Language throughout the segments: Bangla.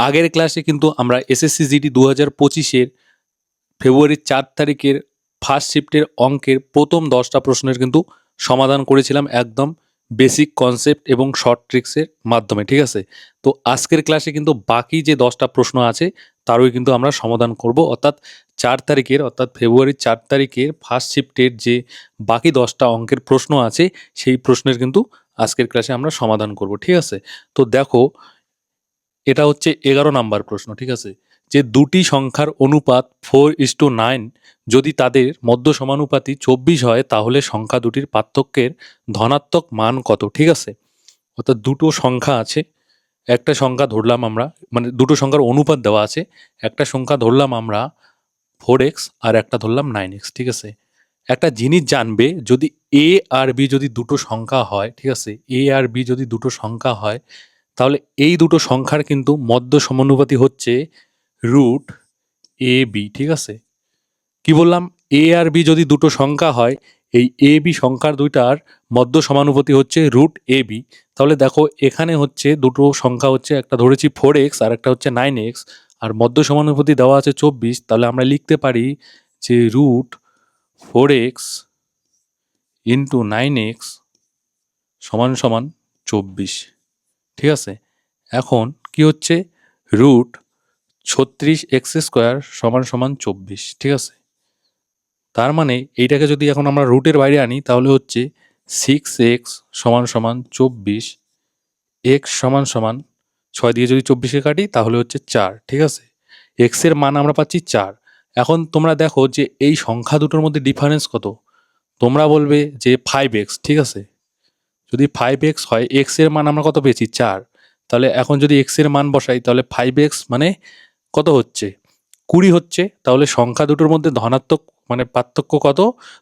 আগের ক্লাসে কিন্তু আমরা এসএসসি জিডি 2025-এর ফেব্রুয়ারির 4 তারিখের ফার্স্ট শিফটের অঙ্কের প্রথম 10টা প্রশ্নের কিন্তু সমাধান করেছিলাম একদম বেসিক কনসেপ্ট এবং শর্ট ট্রিক্সের মাধ্যমে, ঠিক আছে? তো আজকের ক্লাসে কিন্তু বাকি যে 10টা প্রশ্ন আছে তারই কিন্তু আমরা সমাধান করব, অর্থাৎ 4 তারিখের অর্থাৎ ফেব্রুয়ারির 4 তারিখের ফার্স্ট শিফটের যে বাকি 10টা অঙ্কের প্রশ্ন আছে সেই প্রশ্নের কিন্তু আজকের ক্লাসে আমরা সমাধান করব, ঠিক আছে? তো দেখো, এটা হচ্ছে 11 নাম্বার প্রশ্ন, ঠিক আছে? যে দুটি সংখ্যার অনুপাত 4:9 যদি তাদের মধ্য সমানুপাতি 24 হয় তাহলে সংখ্যা দুটির পার্থক্যের ধনাত্মক মান কত, ঠিক আছে? অর্থাৎ দুটো সংখ্যা আছে, একটা সংখ্যা ধরলাম আমরা, মানে দুটো সংখ্যার অনুপাত দেওয়া আছে, একটা সংখ্যা ধরলাম আমরা 4x আর একটা ধরলাম 9x, ঠিক আছে? একটা জিনিস জানবে, যদি a আর b যদি দুটো সংখ্যা হয়, ঠিক আছে, a আর b যদি দুটো সংখ্যা হয় তাহলে এই দুটো সংখ্যার কিন্তু মধ্য সমানুপাতি হচ্ছে রুট এ বি, ঠিক আছে? কি বললাম? এ আর বি যদি দুটো সংখ্যা হয়, এই এ বি সংখ্যার দুইটার মধ্য সমানুপাতি হচ্ছে রুট এ বি। তাহলে দেখো, এখানে হচ্ছে দুটো সংখ্যা হচ্ছে, একটা ধরেছি 4x আর একটা হচ্ছে 9x, আর মধ্য সমানুপাতি দেওয়া আছে 24, তাহলে আমরা লিখতে পারি যে রুট 4x ইন্টু 9x সমান সমান 24, ঠিক আছে? এখন কি হচ্ছে? রুট 36x² সমান সমান 24, ঠিক আছে? তার মানে এইটাকে যদি এখন আমরা রুটের বাইরে আনি তাহলে হচ্ছে 6x সমান সমান 24, এক্স সমান সমান 6 দিয়ে যদি 24কে কাটি তাহলে হচ্ছে 4, ঠিক আছে? এক্সের মান আমরা পাচ্ছি 4। এখন তোমরা দেখো যে এই সংখ্যা দুটোর মধ্যে ডিফারেন্স কত? তোমরা বলবে যে 5x, ঠিক আছে? যদি 5x হয়, এক্স এর মান আমরা কত পেয়েছি? 4। তাহলে এখন যদি এক্স এর মান বসাই তাহলে 5x মানে কত হচ্ছে? 20 হচ্ছে। তাহলে সংখ্যা দুটোর মধ্যে ধনাত্মক মানে পার্থক্য কত?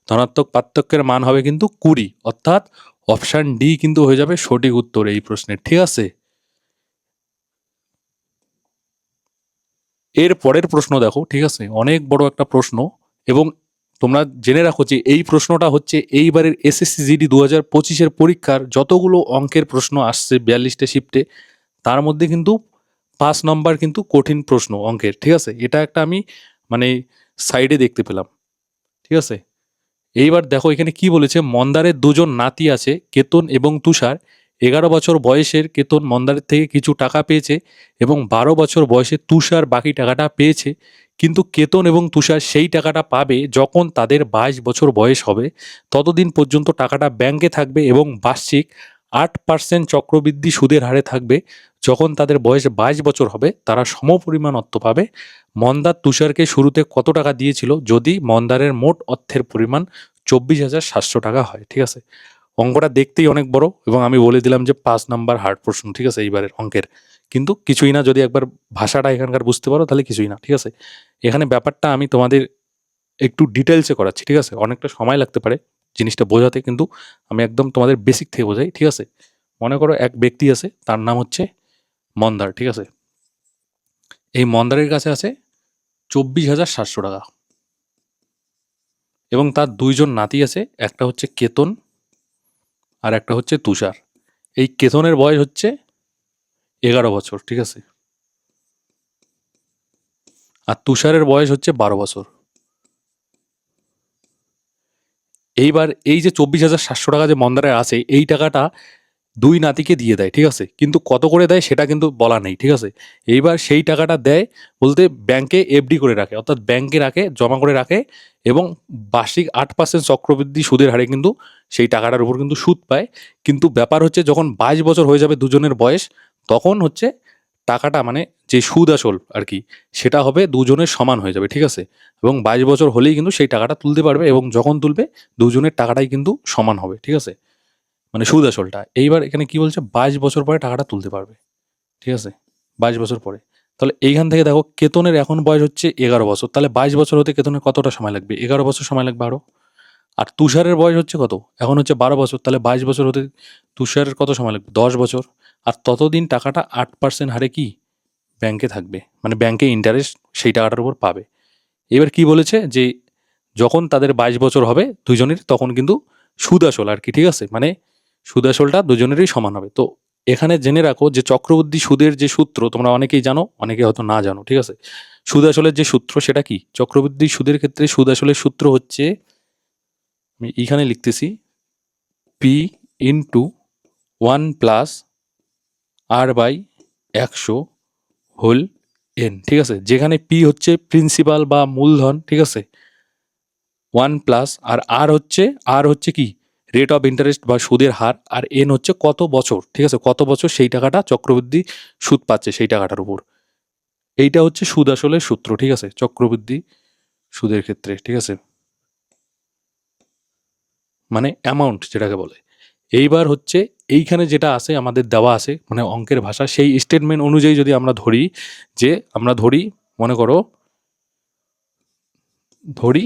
ধনাত্মক পার্থক্যের মান হবে কিন্তু 20, অর্থাৎ অপশান ডি কিন্তু হয়ে যাবে সঠিক উত্তর এই প্রশ্নের, ঠিক আছে? এর পরের প্রশ্ন দেখো, ঠিক আছে, অনেক বড় একটা প্রশ্ন, এবং তোমরা জেনে রাখো যে এই প্রশ্নটা হচ্ছে এইবারের এসএসসি জিডি 2025-এর পরীক্ষার যতগুলো অঙ্কের প্রশ্ন আসছে 42টা শিফটে, তার মধ্যে কিন্তু 5 নম্বর কিন্তু কঠিন প্রশ্ন অঙ্কের, ঠিক আছে? এটা একটা আমি মানে সাইডে দেখতে পেলাম, ঠিক আছে? এইবার দেখো এখানে কি বলেছে, মন্দারের দুজন নাতি আছে, কেতন এবং তুষার। 11 বছর বয়সের কেতন মন্দারের থেকে কিছু টাকা পেয়েছে এবং 12 বছর বয়সে তুষার বাকি টাকাটা পেয়েছে, কিন্তু কেতন এবং তুষার সেই টাকাটা পাবে যখন তাদের 22 বছর বয়স হবে। ততদিন পর্যন্ত টাকাটা ব্যাংকে থাকবে এবং বার্ষিক 8% চক্রবৃদ্ধি সুদের হারে থাকবে। যখন তাদের বয়স 22 বছর হবে তারা সমপরিমাণ অর্থ পাবে। মন্দার তুষারকে শুরুতে কত টাকা দিয়েছিল যদি মন্দারের মোট অর্থের পরিমাণ 24,700 টাকা হয়, ঠিক আছে? অঙ্কটা দেখতেই অনেক বড়, এবং আমি বলে দিলাম যে 5 নাম্বার হার্ড প্রশ্ন, ঠিক আছে, এইবারের অঙ্কের। কিন্তু কিছুই না, যদি একবার ভাষাটা এখানকার বুঝতে পারো তাহলে কিছুই না, ঠিক আছে? এখানে ব্যাপারটা আমি তোমাদের একটু ডিটেলসে করাচ্ছি, ঠিক আছে? অনেকটা সময় লাগতে পারে জিনিসটা বোঝাতে, কিন্তু আমি একদম তোমাদের বেসিক থেকে বোঝাই, ঠিক আছে? মনে করো এক ব্যক্তি আছে, তার নাম হচ্ছে মন্দার, ঠিক আছে? এই মন্দারের কাছে আছে 24,700 টাকা, এবং তার দুইজন নাতি আছে, একটা হচ্ছে কেতন আর একটা হচ্ছে তুষার। এই কেতনের বয়স হচ্ছে 11 বছর, ঠিক আছে? আর তুষারের বয়স হচ্ছে 12 বছর। এইবার এই যে 24,700 টাকা যে মন্দারের আছে, এই টাকাটা দুই নাতিকে দিয়ে দেয়, ঠিক আছে? কিন্তু কত করে দেয় সেটা কিন্তু বলা নেই, ঠিক আছে? এইবার সেই টাকাটা দেয় বলতে ব্যাংকে এফডি করে রাখে, অর্থাৎ ব্যাংকে রাখে, জমা করে রাখে, এবং বার্ষিক 8% চক্রবৃদ্ধি সুদের হারে কিন্তু সেই টাকাটার উপর কিন্তু সুদ পায়। কিন্তু ব্যাপার হচ্ছে যখন 22 বছর হয়ে যাবে দুজনের বয়স, তখন হচ্ছে টাকাটা মানে যে সুদ আসল আর কি, সেটা হবে দুজনের সমান হয়ে যাবে, ঠিক আছে? এবং 22 বছর হলেই কিন্তু সেই টাকাটা তুলতে পারবে, এবং যখন তুলবে দুজনের টাকাটাই কিন্তু সমান হবে, ঠিক আছে? মানে সুদ আসলটা। এইবার এখানে কি বলছে, 22 বছর পরে টাকাটা তুলতে পারবে, ঠিক আছে? 22 বছর পরে। তাহলে এইখান থেকে দেখো, কেতনের এখন বয়স হচ্ছে 11 বছর। তাহলে 22 বছর হতে কেতনের কতটা সময় লাগবে? 11 বছর সময় লাগবে আরো। আর তুষারের বয়স হচ্ছে কত? এখন হচ্ছে 12 বছর। তাহলে 22 বছর হতে তুষারের কত সময় লাগবে? 10 বছর। আর ততদিন টাকাটা 8% হারে কি ব্যাংকে থাকবে। মানে ব্যাংকে ইন্টারেস্ট সেই টাকাটার উপর পাবে। এবার কি বলেছে যে যখন তাদের 22 বছর হবে দুইজনের, তখন কিন্তু সুদ আসল আর কি, ঠিক আছে? মানে সুদ আসলটা দুজনেরই সমান হবে। তো এখানে জেনে রাখো যে চক্রবৃদ্ধি সুদের যে সূত্র তোমরা অনেকেই জানো, অনেকে হয়তো না জানো, ঠিক আছে। সুদ আসলের যে সূত্র সেটা কি? চক্রবৃদ্ধি সুদের ক্ষেত্রে সুদ আসলের সূত্র হচ্ছে, আমি এইখানে লিখতেছি, P into 1+r/100 whole N, ঠিক আছে। যেখানে পি হচ্ছে প্রিন্সিপাল বা মূলধন, ঠিক আছে, 1+ আর আর হচ্ছে কি রেট অফ ইন্টারেস্ট বা সুদের হার, আর এন হচ্ছে কত বছর, ঠিক আছে, কত বছর সেই টাকাটা চক্রবৃদ্ধি সুদ পাচ্ছে সেই টাকাটার উপর। এইটা হচ্ছে সুদ আসলের সূত্র, ঠিক আছে, চক্রবৃদ্ধি সুদের ক্ষেত্রে, ঠিক আছে, মানে অ্যামাউন্ট যেটাকে বলে। এইবার হচ্ছে এইখানে যেটা আছে আমাদের দেওয়া আছে মানে অঙ্কের ভাষা, সেই স্টেটমেন্ট অনুযায়ী যদি আমরা ধরি, যে আমরা ধরি, মনে করো ধরি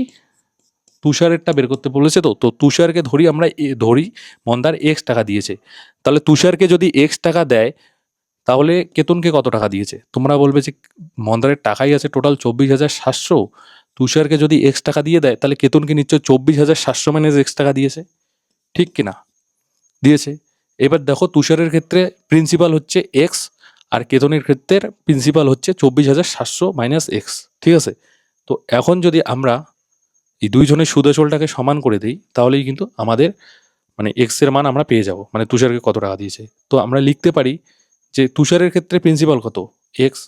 তুষারেরটা বের করতে বলেছে, তো তুষারকে ধরি আমরা, ধরি মন্দার এক্স টাকা দিয়েছে, তাহলে তুষারকে যদি এক্স টাকা দেয় তাহলে কেতনকে কত টাকা দিয়েছে? তোমরা বলবে যে মন্দারের টাকাই আছে টোটাল 24,700, তুষারকে যদি এক্স টাকা দিয়ে দেয় তাহলে কেতনকে নিশ্চয় 24,700 মাইনাস এক্স টাকা দিয়েছে, ঠিক কিনা? দিয়েছে। এবার দেখো তুষারের ক্ষেত্রে প্রিন্সিপাল হচ্ছে এক্স, আর কেতনের ক্ষেত্রে প্রিন্সিপাল হচ্ছে 24,700 মাইনাস এক্স, ঠিক আছে। তো এখন যদি আমরা এই দুইজনের সুদ আসলটাকে সমান করে দিই তাহলেই কিন্তু আমাদের মানে এক্স এর মান আমরা পেয়ে যাব, মানে তুষারকে কত টাকা দিয়েছে। তো আমরা লিখতে পারি যে তুষারের ক্ষেত্রে প্রিন্সিপাল কত, এক্স,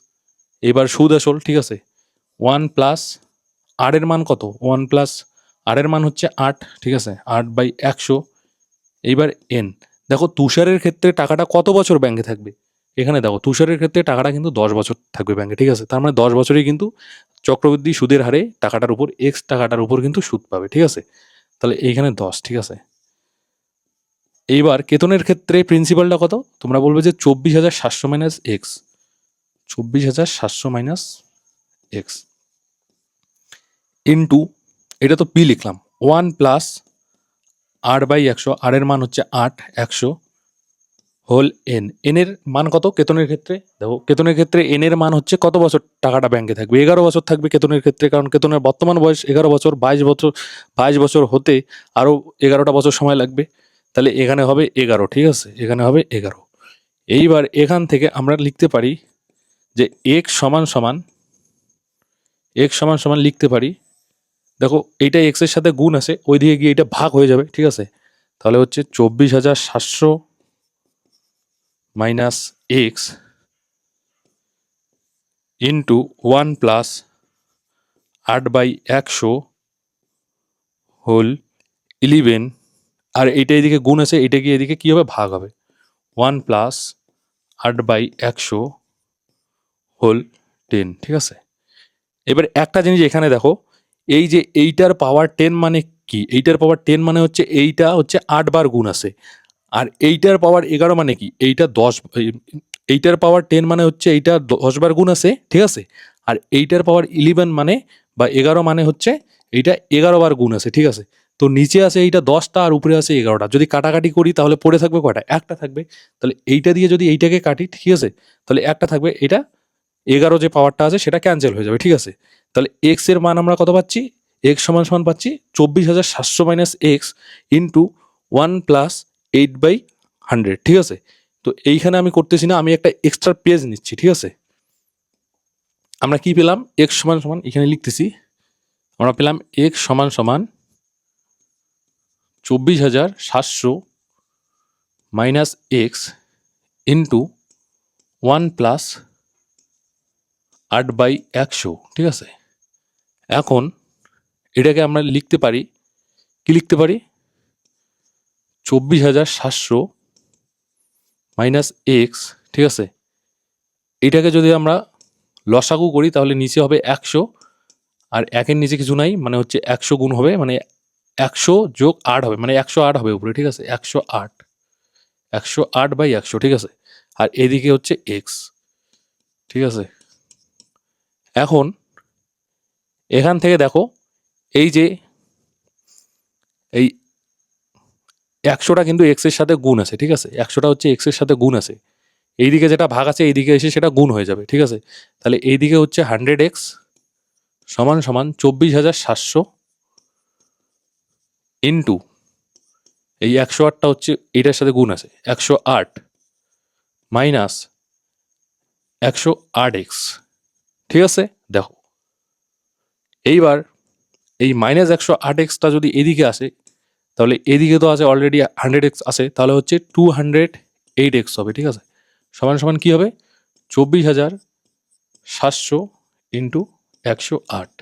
এবার সুদ আসল, ঠিক আছে, 1+ আর এর মান কত, 1+ আর এর মান হচ্ছে 8, ঠিক আছে, 8/100, এইবার এন। দেখো তুষারের ক্ষেত্রে টাকাটা কত বছর ব্যাংকে থাকবে, এখানে দেখো তুষারের ক্ষেত্রে টাকাটা কিন্তু 10 বছর থাকবে ব্যাংকে, ঠিক আছে, তার মানে 10 বছরেই কিন্তু চক্রবৃদ্ধি সুদের হারে টাকাটার উপর এক্স টাকাটার উপর কিন্তু সুদ পাবে, ঠিক আছে। তাহলে এইখানে 10, ঠিক আছে। এইবার কেতনের ক্ষেত্রে প্রিন্সিপালটা কত? তোমরা বলবে যে 24,700 minus x, 24,700 minus x into, এটা তো পি লিখলাম, 1+r/100, আর এর মান হচ্ছে 8, 100 হোল এন, এন এর মান কত কেতনের ক্ষেত্রে? দেখো কেতনের ক্ষেত্রে এন এর মান হচ্ছে কত বছর টাকাটা ব্যাংকে থাকবে, 11 বছর থাকবে কেতনের ক্ষেত্রে, কারণ কেতনের বর্তমান বয়স 11 বছর, 22 বছর, 22 বছর হতে আরও 11টা বছর সময় লাগবে, তাহলে এখানে হবে 11, ঠিক আছে, এখানে হবে 11। এইবার এখান থেকে আমরা লিখতে পারি যে এক্স সমান সমান, এক্স সমান সমান লিখতে পারি, দেখো এইটা এক্স এর সাথে গুণ আছে, ওই দিকে গিয়ে এটা ভাগ হয়ে যাবে, ঠিক আছে, তাহলে হচ্ছে 24,700 মাইনাস এক্স ইন্টু 1+8/100 হোল 11, আর এইটা এদিকে গুণ আছে, এটা গিয়ে এদিকে কী হবে, ভাগ হবে, 1+8/100 হোল 10, ঠিক আছে। এবার একটা জিনিস এখানে দেখো, এই যে এইটার পাওয়ার 10 মানে কি, এইটার পাওয়ার 10 মানে হচ্ছে এইটা হচ্ছে 8 বার গুণ আছে, আর এইটার পাওয়ার 11 মানে কি, এইটা 10, এইটার পাওয়ার 10 মানে হচ্ছে এইটা 10 বার গুণ আছে, ঠিক আছে, আর এইটার পাওয়ার 11 মানে বা 11 মানে হচ্ছে এইটা 11 বার গুণ আছে, ঠিক আছে। তো নিচে আছে এইটা 10টা আর উপরে আছে 11টা, যদি কাটাকাটি করি তাহলে পড়ে থাকবে কয়টা, একটা থাকবে, তাহলে এইটা দিয়ে যদি এইটাকে কাটি, ঠিক আছে, তাহলে একটা থাকবে, এটা 11 যে পাওয়ারটা আছে সেটা ক্যান্সেল হয়ে যাবে, ঠিক আছে। তাহলে এক্স এর মান আমরা কত পাচ্ছি, এক্স সমান সমান পাচ্ছি 24,700 মাইনাস এক্স ইন্টু 1+8/100, ঠিক আছে। তো এইখানে আমি করতেছি না, আমি একটা এক্সট্রা পেজ নিচ্ছি, ঠিক আছে। আমরা কি পেলাম, এক্স সমান সমান এখানে লিখতেছি, আমরা পেলাম এক্স সমান সমান 24,700 মাইনাস এক্স ইন্টু 1+8/100, ঠিক আছে। এখন এটাকে আমরা লিখতে পারি, কি লিখতে পারি, 24,700 মাইনাস এক্স, ঠিক আছে, এটাকে যদি আমরা লসাগু করি তাহলে নিচে হবে 100, আর একের নিচে কিছু নাই, মানে হচ্ছে 100 গুণ হবে, মানে 100 যোগ 8 হবে, মানে 108 হবে উপরে, ঠিক আছে, 108, 108/100, ঠিক আছে, আর এদিকে হচ্ছে এক্স, ঠিক আছে। এখন এখান থেকে দেখো এই যে এই 100টা কিন্তু এক্স এর সাথে গুণ আছে, ঠিক আছে, 100টা হচ্ছে এক্স এর সাথে গুণ আছে, এইদিকে যেটা ভাগ আছে এইদিকে এসে সেটা গুণ হয়ে যাবে, ঠিক আছে। তাহলে এইদিকে হচ্ছে 100x সমান সমান 24,700 ইন্টু এই 108টা হচ্ছে এইটার সাথে গুণ আছে 108 মাইনাস 108x, ঠিক আছে। দেখো এইবার এই মাইনাস 108xটা যদি এদিকে আসে, তাহলে এদিকে তো আছে অলরেডি 100x আছে, তাহলে হচ্ছে 208x হবে, ঠিক আছে। সমান সমান কী হবে, 24,700 ইন্টু 108,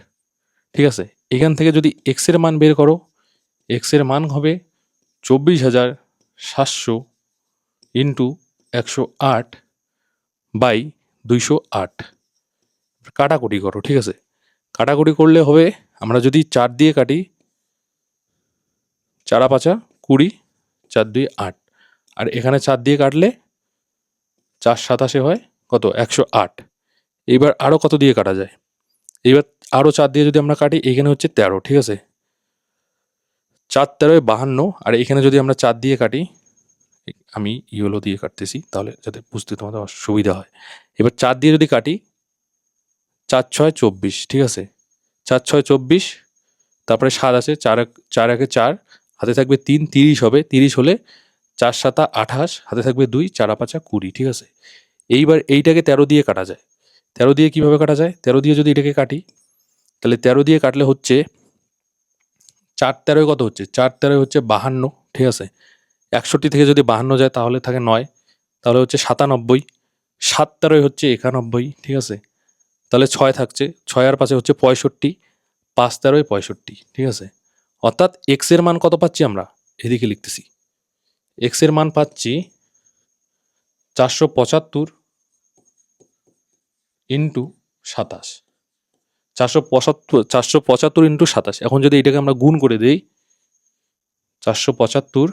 ঠিক আছে। এখান থেকে যদি এক্সের মান বের করো, এক্সের মান হবে 24,700 ইন্টু 108 বাই 208। কাটাকুটি করো, ঠিক আছে। কাটাকুটি করলে হবে, আমরা যদি 4 দিয়ে কাটি, 4 5 20, 4 2 8, আর এখানে 4 দিয়ে কাটলে 4 27 হয় কত, 108। এইবার আরও কত দিয়ে কাটা যায়, এইবার আরও 4 দিয়ে যদি আমরা কাটি, এখানে হচ্ছে 13, ঠিক আছে। 4 13 52, আর এখানে যদি আমরা 4 দিয়ে কাটি, আমি ইয়েলো দিয়ে কাটতেছি তাহলে যাতে বুঝতে তোমাদের সুবিধা হয়। এবার 4 দিয়ে যদি কাটি, 4 6 24, ঠিক আছে। 4 6 24, তারপরে 7 আছে, 4 1 4, হাতে থাকবে 3, 30 হবে। 30 হলে 4 7 28, হাতে থাকবে 2, 4 5 20, ঠিক আছে। এইবার এইটাকে 13 দিয়ে কাটা যায়। 13 দিয়ে কিভাবে কাটা যায়, 13 দিয়ে যদি এটাকে কাটি, তাহলে 13 দিয়ে কাটলে হচ্ছে 4 13 কত হচ্ছে, 4 13 হচ্ছে 52, ঠিক আছে। 61 থেকে যদি 52 যায় তাহলে থাকে 9, তাহলে হচ্ছে 97। 7 13 হচ্ছে 91, ঠিক আছে। তাহলে 6 থাকছে, 6 আর 5 হচ্ছে 65, 5 13 65, ঠিক আছে। অর্থাৎ এক্স এর মান কত পাচ্ছি আমরা, এদিকে লিখতেছি। এক্স এর মান পাচ্ছি 475 ইন্টু 27, 475 ইন্টু 27। এখন যদি এটাকে আমরা গুণ করে দিই, 475,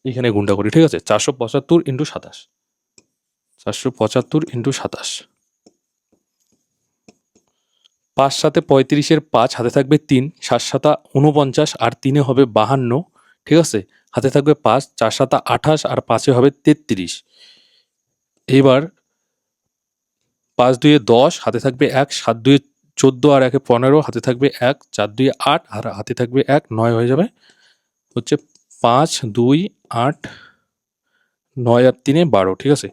এখানে গুণটা করি, ঠিক আছে। 475 ইন্টু 27, 475 ইন্টু 27, 5 7 35, 5 হাতে থাকবে 3, 7 7 49, আর 3 হবে 52, ঠিক আছে। হাতে থাকবে 5, 4 7 28, আর 5 হবে 33। এইবার 5 2 10, হাতে থাকবে 1, 7 2 14, আর 1 15, হাতে থাকবে 1, 4 2 8, আর হাতে থাকবে 1, 9 হয়ে যাবে হচ্ছে 5 2 8 9 আর 3 12, ঠিক আছে।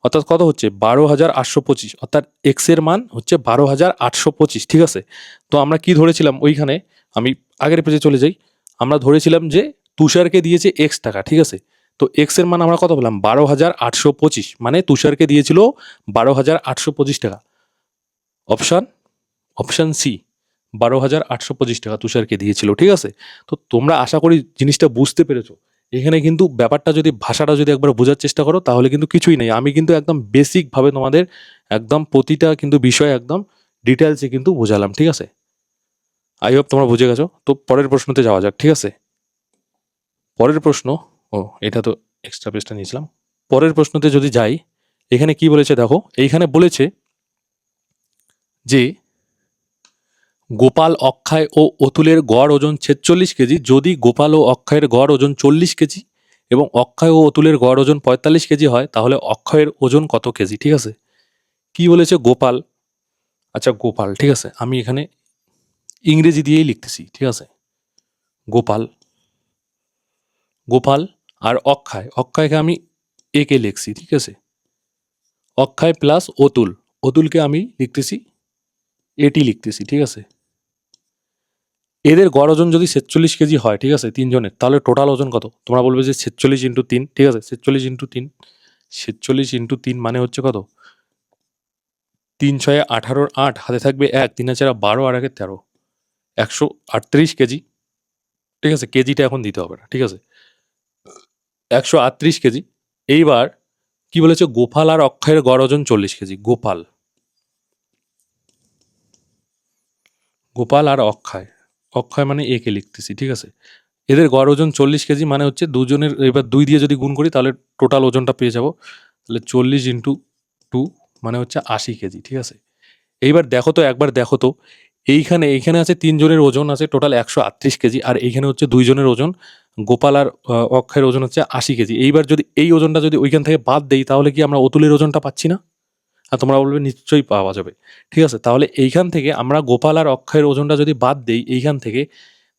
অর্থাৎ কত হচ্ছে 12,825, অর্থাৎ এক্স এর মান হচ্ছে 12,825, ঠিক আছে। তো আমরা কি ধরেছিলাম ওইখানে, আমি আগের পেজে চলে যাই, আমরা ধরেছিলাম যে তুষারকে দিয়েছে এক্স টাকা, ঠিক আছে। তো এক্স এর মান আমরা কত পেলাম, 12,825, মানে তুষারকে দিয়েছিল 12,825 টাকা। অপশান সি, 12,825 টাকা তুষারকে দিয়েছিল, ঠিক আছে। তো তোমরা আশা করি জিনিসটা বুঝতে পেরেছো। এখানে কিন্তু ব্যাপারটা যদি ভাষাটা যদি একবার বোঝার চেষ্টা করো, তাহলে কিন্তু কিছুই নেই। আমি কিন্তু একদম বেসিকভাবে তোমাদের একদম প্রতিটা কিন্তু বিষয় একদম ডিটেলসে কিন্তু বোঝালাম, ঠিক আছে। আই হোপ তোমরা বুঝে গেছো। তো পরের প্রশ্নতে যাওয়া যাক, ঠিক আছে। পরের প্রশ্ন, এটা তো এক্সট্রা পেজটা নিয়েছিলাম। পরের প্রশ্নতে যদি যাই, এখানে কি বলেছে দেখো, এইখানে বলেছে যে গোপাল, অক্ষয় ও অতুলের গড় ওজন 46 কেজি যদি গোপাল ও অক্ষয়ের গড় ওজন 40 কেজি এবং অক্ষয় ও অতুলের গড় ওজন 45 কেজি হয়, তাহলে অক্ষয়ের ওজন কত কেজি, ঠিক আছে। কি বলেছে, গোপাল, আচ্ছা গোপাল, ঠিক আছে। আমি এখানে ইংরেজি দিয়েই লিখতেছি, ঠিক আছে। গোপাল, গোপাল আর অক্ষয়, অক্ষয়কে আমি একে লিখছি, ঠিক আছে। অক্ষয় প্লাস অতুল, অতুলকে আমি লিখতেছি এটি লিখতেছি, ঠিক আছে। এদের গড় ওজন যদি 46 কেজি হয়, ঠিক আছে, তিনজনের, তাহলে টোটাল ওজন কত। তোমরা বলবে যে 46 ইন্টু 3, ঠিক আছে। 46 ইন্টু 3, 46 ইন্টু 3 মানে হচ্ছে কত, 3 6 18, 8 হাতে থাকবে 1, 3 4 12, আর 1 13, 138 কেজি, ঠিক আছে। কেজিটা এখন দিতে হবে না, ঠিক আছে। 138 কেজি। এইবার কি বলেছে, গোপাল আর অক্ষয়ের গড় ওজন 40 কেজি। গোপাল, গোপাল আর অক্ষয়, অক্ষয় মানে একে লিখতেছি, ঠিক আছে। এদের গড় ওজন 40 কেজি মানে হচ্ছে দুজনের, এবার 2 দিয়ে যদি গুণ করি তাহলে টোটাল ওজনটা পেয়ে যাব। তাহলে 40 ইন্টু 2 মানে হচ্ছে 80 কেজি, ঠিক আছে। এইবার দেখো তো, একবার দেখো তো, এইখানে আছে 3 জনের ওজন আছে টোটাল 138 কেজি, আর এইখানে হচ্ছে 2 জনের ওজন, গোপাল আর অক্ষয়ের ওজন হচ্ছে 80 কেজি। এইবার যদি এই ওজনটা যদি ওইখান থেকে বাদ দেই, তাহলে কি আমরা অতুলের ওজনটা পাচ্ছি না? আর তোমরা বলবে নিশ্চয়ই পাওয়া যাবে, ঠিক আছে। তাহলে এইখান থেকে আমরা গোপাল আর অক্ষয়ের ওজনটা যদি বাদ দেই এইখান থেকে,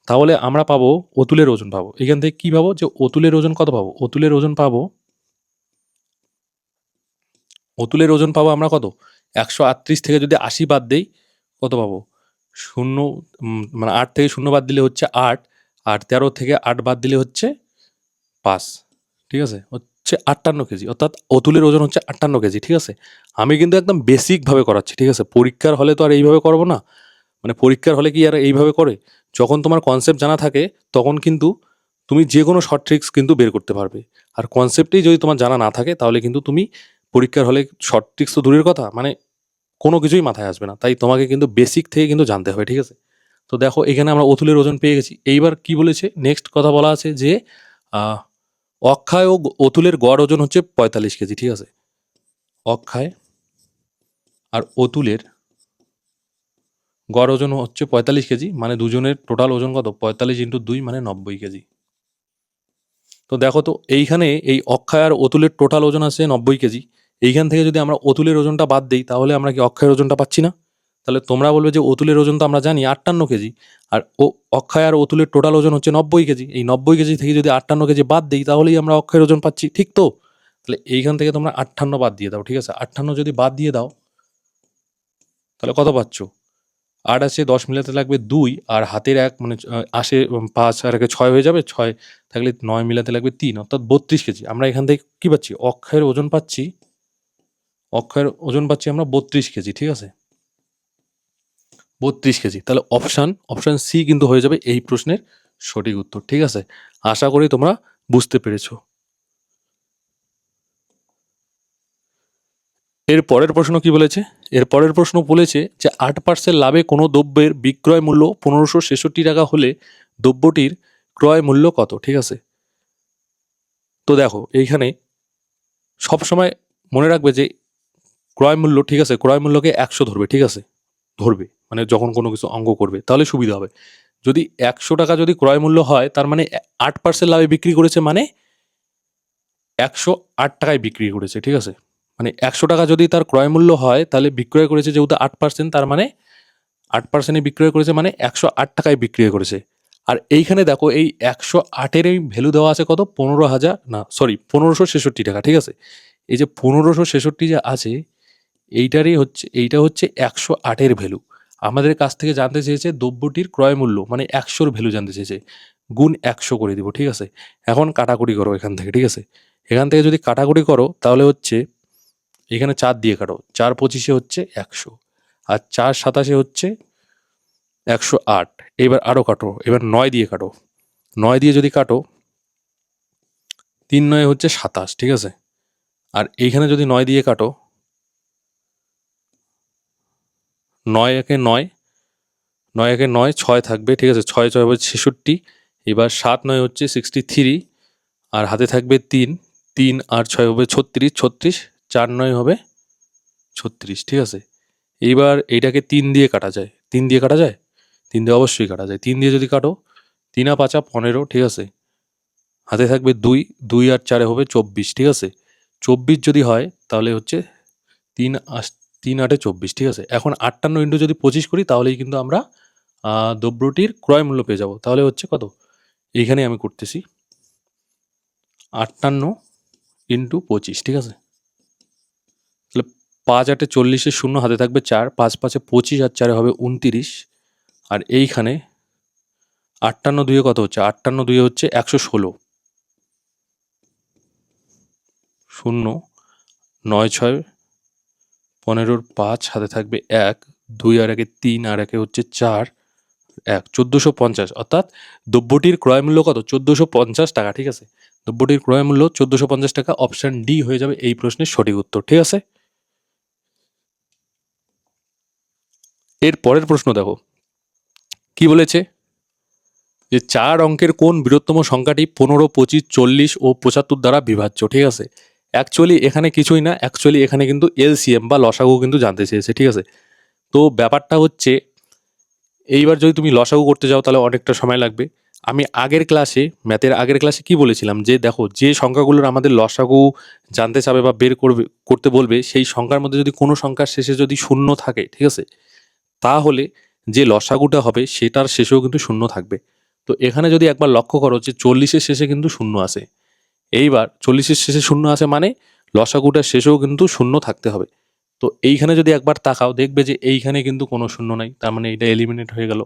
তাহলে আমরা পাবো অতুলের ওজন পাবো। এখান থেকে কি পাবো, যে অতুলের ওজন কত পাবো, অতুলের ওজন পাবো অতুলের ওজন পাবো আমরা কত, 138 থেকে যদি 80 বাদ দেই কত পাবো, শূন্য, মানে 8 থেকে শূন্য বাদ দিলে হচ্ছে 8, আর 13 থেকে 8 বাদ দিলে হচ্ছে 5, ঠিক আছে, হচ্ছে 58 কেজি। অর্থাৎ অতুলের ওজন হচ্ছে 58 কেজি, ঠিক আছে। আমি কিন্তু একদম বেসিকভাবে করাচ্ছি, ঠিক আছে। পরীক্ষার হলে তো আর এইভাবে করবো না, মানে পরীক্ষার হলে কি আর এইভাবে করে? যখন তোমার কনসেপ্ট জানা থাকে তখন কিন্তু তুমি যে কোনো শর্ট ট্রিক্স কিন্তু বের করতে পারবে। আর কনসেপ্টেই যদি তোমার জানা না থাকে তাহলে কিন্তু তুমি পরীক্ষার হলে শর্ট ট্রিক্স তো দূরের কথা, মানে কোনো কিছুই মাথায় আসবে না। তাই তোমাকে কিন্তু বেসিক থেকে কিন্তু জানতে হবে, ঠিক আছে। তো দেখো এখানে আমরা অতুলের ওজন পেয়ে গেছি। এইবার কি বলেছে, নেক্সট কথা বলা আছে যে আহ, অক্ষয় ও অতুলের গড় ওজন হচ্ছে 45 কেজি, ঠিক আছে। অক্ষয় আর অতুলের গড় ওজন হচ্ছে 45 কেজি, মানে দুজনের টোটাল ওজন কত, 45 ইন্টু 2 মানে 90 কেজি। তো দেখো তো এইখানে এই অক্ষয় আর অতুলের টোটাল ওজন আছে 90 কেজি। এইখান থেকে যদি আমরা অতুলের ওজনটা বাদ দিই তাহলে আমরা কি অক্ষয়ের ওজনটা পাচ্ছি না? তাহলে তোমরা বলবে যে অতুলের ওজন তো আমরা জানি 58 কেজি, আর অক্ষয় আর অতুলের টোটাল ওজন হচ্ছে 90 কেজি। এই 90 কেজি থেকে যদি 58 কেজি বাদ দিই তাহলেই আমরা অক্ষয়ের ওজন পাচ্ছি, ঠিক তো? তাহলে এইখান থেকে তোমরা 58 বাদ দিয়ে দাও, ঠিক আছে। 58 যদি বাদ দিয়ে দাও তাহলে কত পাচ্ছ, 8 আছে, 10 মিলাতে লাগবে 2, আর হাতের 1 মানে আসে 5 আর 1 6 হয়ে যাবে, 6 থাকলে 9 মিলাতে লাগবে 3, অর্থাৎ 32 কেজি। আমরা এখান থেকে কি পাচ্ছি, অক্ষয়ের ওজন পাচ্ছি, অক্ষয়ের ওজন পাচ্ছি আমরা 32 কেজি, ঠিক আছে, 32 কেজি। তাহলে অপশান সি কিন্তু হয়ে যাবে এই প্রশ্নের সঠিক উত্তর, ঠিক আছে। আশা করি তোমরা বুঝতে পেরেছো। এর পরের প্রশ্ন কি বলেছে, এর পরের প্রশ্ন বলেছে যে 8% লাভে কোনো দ্রব্যের বিক্রয় মূল্য 1566 টাকা হলে দ্রব্যটির ক্রয় মূল্য কত, ঠিক আছে। তো দেখো এইখানে সবসময় মনে রাখবে যে ক্রয় মূল্য, ঠিক আছে, ক্রয় মূল্যকে 100 ধরবে, ঠিক আছে, ধরবে মানে যখন কোনো কিছু অঙ্ক করবে তাহলে সুবিধা হবে। যদি 100 টাকা যদি ক্রয় মূল্য হয় তার মানে 8% লাভে বিক্রি করেছে, মানে 108 টাকায় বিক্রি করেছে, ঠিক আছে। মানে 100 টাকা যদি তার ক্রয় মূল্য হয় তাহলে বিক্রয় করেছে যেহেতু 8%, তার মানে 8%-এ বিক্রয় করেছে মানে 108 টাকায় বিক্রয় করেছে। আর এইখানে দেখো এই 108-এর এই ভ্যালু দেওয়া আছে কত, 15,000 না সরি 1566 টাকা, ঠিক আছে। এই যে 1566 যে আছে এইটা হচ্ছে 108-এর ভ্যালু। আমাদের কাছ থেকে জানতে চেয়েছে দ্রব্যটির ক্রয় মূল্য, মানে 100-র ভ্যালু জানতে চেয়েছে, গুণ 100 করে দিব, ঠিক আছে। এখন কাটাকুটি করো এখান থেকে, ঠিক আছে। এখান থেকে যদি কাটাকুটি করো তাহলে হচ্ছে এখানে 4 দিয়ে কাটো, 4 25-এ হচ্ছে 100, আর 4 27-এ হচ্ছে 108। এবার আরও কাটো, এবার 9 দিয়ে কাটো, 9 দিয়ে যদি কাটো 3 9 হচ্ছে 27, ঠিক আছে। আর এইখানে যদি 9 দিয়ে কাটো, 9 একে 9, 9 একে 9, 6 থাকবে, ঠিক আছে, 6 6 হবে 66, এবার 7 9 হচ্ছে 63, আর হাতে থাকবে 3, 3 আর 6 হবে 36, 36, 4 9 হবে 36, ঠিক আছে। এইবার এইটাকে 3 দিয়ে কাটা যায়, 3 দিয়ে কাটা যায়, 3 দিয়ে অবশ্যই কাটা যায়। 3 দিয়ে যদি কাটো 3 আর 5 15, ঠিক আছে, হাতে থাকবে 2, 2 আর 4 হবে 24, ঠিক আছে। 24 যদি হয় তাহলে হচ্ছে 3 3 8 24, ঠিক আছে। এখন 58 ইন্টু যদি 25 করি তাহলেই কিন্তু আমরা দ্রব্যটির ক্রয় মূল্য পেয়ে যাব। তাহলে হচ্ছে কত, এইখানে আমি করতেছি 58 ইন্টু 25, ঠিক আছে। তাহলে 5 8 40-এর শূন্য, হাতে থাকবে 4, 5 5 25, আর 4 হবে 29, আর এইখানে 58 2-এ কত হচ্ছে, 58 2-এ হচ্ছে 116, 0 9 6 15-র 5, হাতে থাকবে 1, 2 আর 1-এ 3, আর 1-এ হচ্ছে 4, 1 1450, অর্থাৎ দ্রব্যটির ক্রয় মূল্য কত, 1450 টাকা, ঠিক আছে। দ্রব্যটির ক্রয় মূল্য 1450 টাকা। অপশন ডি হয়ে যাবে এই প্রশ্নের সঠিক উত্তর, ঠিক আছে। এর পরের প্রশ্ন দেখো কি বলেছে, যে 4 অঙ্কের কোন বৃহত্তম সংখ্যাটি 15 25 40 ও 75 দ্বারা বিভাজ্য, ঠিক আছে। অ্যাকচুয়ালি এখানে কিছুই না, অ্যাকচুয়ালি এখানে কিন্তু এলসিএম বা লসাগু কিন্তু জানতে চেয়েছে, ঠিক আছে। তো ব্যাপারটা হচ্ছে এইবার যদি তুমি লসাগু করতে যাও তাহলে অনেকটা সময় লাগবে। আমি আগের ক্লাসে, ম্যাথের আগের ক্লাসে কি বলেছিলাম, যে দেখো যে সংখ্যাগুলোর আমাদের লসাগু জানতে চাবে বা বের করতে বলবে, সেই সংখ্যার মধ্যে যদি কোনো সংখ্যার শেষে যদি শূন্য থাকে, ঠিক আছে, তাহলে যে লসাগুটা হবে সেটার শেষেও কিন্তু শূন্য থাকবে। তো এখানে যদি একবার লক্ষ্য করো যে 40-এর শেষে কিন্তু শূন্য আছে। এইবার 40-এর শেষে শূন্য আছে মানে লসাগুটার শেষেও কিন্তু শূন্য থাকতে হবে। তো এইখানে যদি একবার তাকাও দেখবে যে এইখানে কিন্তু কোনো শূন্য নাই, তার মানে এইটা এলিমিনেট হয়ে গেল।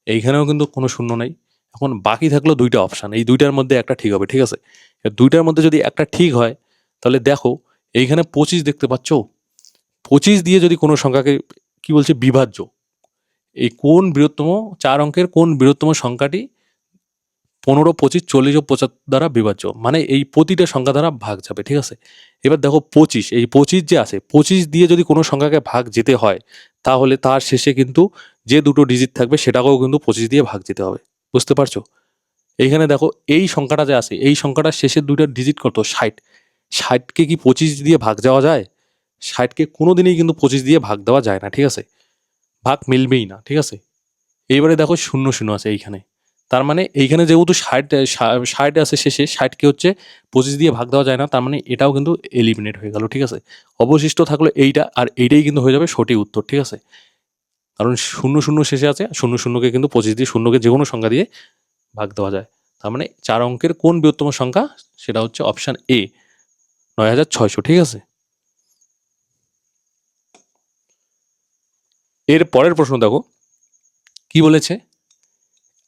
এইখানেও কিন্তু কোনো শূন্য নাই। এখন বাকি থাকলো দুইটা অপশান, এই দুইটার মধ্যে একটা ঠিক হবে, ঠিক আছে? এবার দুইটার মধ্যে যদি একটা ঠিক হয় তাহলে দেখো এইখানে 25 দেখতে পাচ্ছ, 25 দিয়ে যদি কোনো সংখ্যাকে কি বলছে বিভাজ্য, এই কোন বৃহত্তম 4 অঙ্কের কোন বৃহত্তম সংখ্যাটি 15, 25, 40 ও 75 দ্বারা বিভাজ্য, মানে এই প্রতিটা সংখ্যা দ্বারা ভাগ যাবে, ঠিক আছে? এবার দেখো 25, এই 25 যে আছে 25 দিয়ে যদি কোনো সংখ্যাকে ভাগ যেতে হয় তাহলে তার শেষে কিন্তু যে দুটো ডিজিট থাকবে সেটাকেও কিন্তু 25 দিয়ে ভাগ যেতে হবে। বুঝতে পারছো? এইখানে দেখো এই সংখ্যাটা যে আছে এই সংখ্যাটার শেষের দুইটা ডিজিট কত? 60। 60কে কি 25 দিয়ে ভাগ যাওয়া যায়? 60কে কোনোদিনই কিন্তু 25 দিয়ে ভাগ দেওয়া যায় না, ঠিক আছে? ভাগ মিলবেই না, ঠিক আছে? এইবারে দেখো 00 আছে এইখানে, তার মানে এইখানে যেহেতু 60 আছে শেষে, 60কে হচ্ছে 25 দিয়ে ভাগ দেওয়া যায় না, তার মানে এটাও কিন্তু এলিমিনেট হয়ে গেল, ঠিক আছে? অবশিষ্ট থাকলো এইটা, আর এইটাই কিন্তু হয়ে যাবে সঠিক উত্তর, ঠিক আছে? কারণ 00 শেষে আছে, 00কে কিন্তু 25 দিয়ে, শূন্যকে যে কোনো সংখ্যা দিয়ে ভাগ দেওয়া যায়। তার মানে 4 অঙ্কের কোন বৃহত্তম সংখ্যা? সেটা হচ্ছে অপশান এ, 9600, ঠিক আছে? এর পরের প্রশ্ন দেখো কি বলেছে।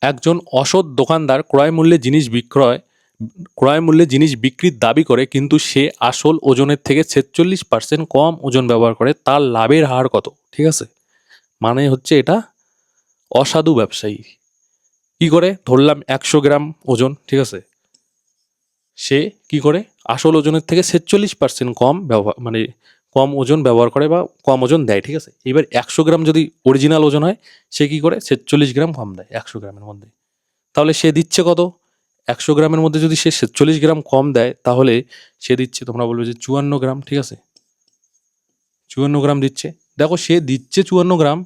একজন অসৎ দোকানদার ক্রয় মূল্যে জিনিস বিক্রির দাবি করে, কিন্তু সে আসল ওজনের থেকে 46% কম ওজন ব্যবহার করে, তার লাভের হার কত? ঠিক আছে, মানে হচ্ছে এটা অসাধু ব্যবসায়ী কি করে, ধরলাম 100 গ্রাম ওজন, ঠিক আছে, সে কি করে আসল ওজনের থেকে 46% কম ব্যবহার, মানে কম ওজন ব্যবহার করে বা কম ওজন দেয়, ঠিক আছে? এবার 100 গ্রাম যদি অরিজিনাল ওজন হয়, সে কি করে 46 গ্রাম কম দেয় 100 গ্রামের মধ্যে। তাহলে সে দিচ্ছে কত? 100 গ্রামের মধ্যে যদি সে 46 গ্রাম কম দেয় তাহলে সে দিচ্ছে, তোমরা বলবে যে 54 গ্রাম, ঠিক আছে? 54 গ্রাম দিচ্ছে। দেখো সে দিচ্ছে 54 গ্রাম,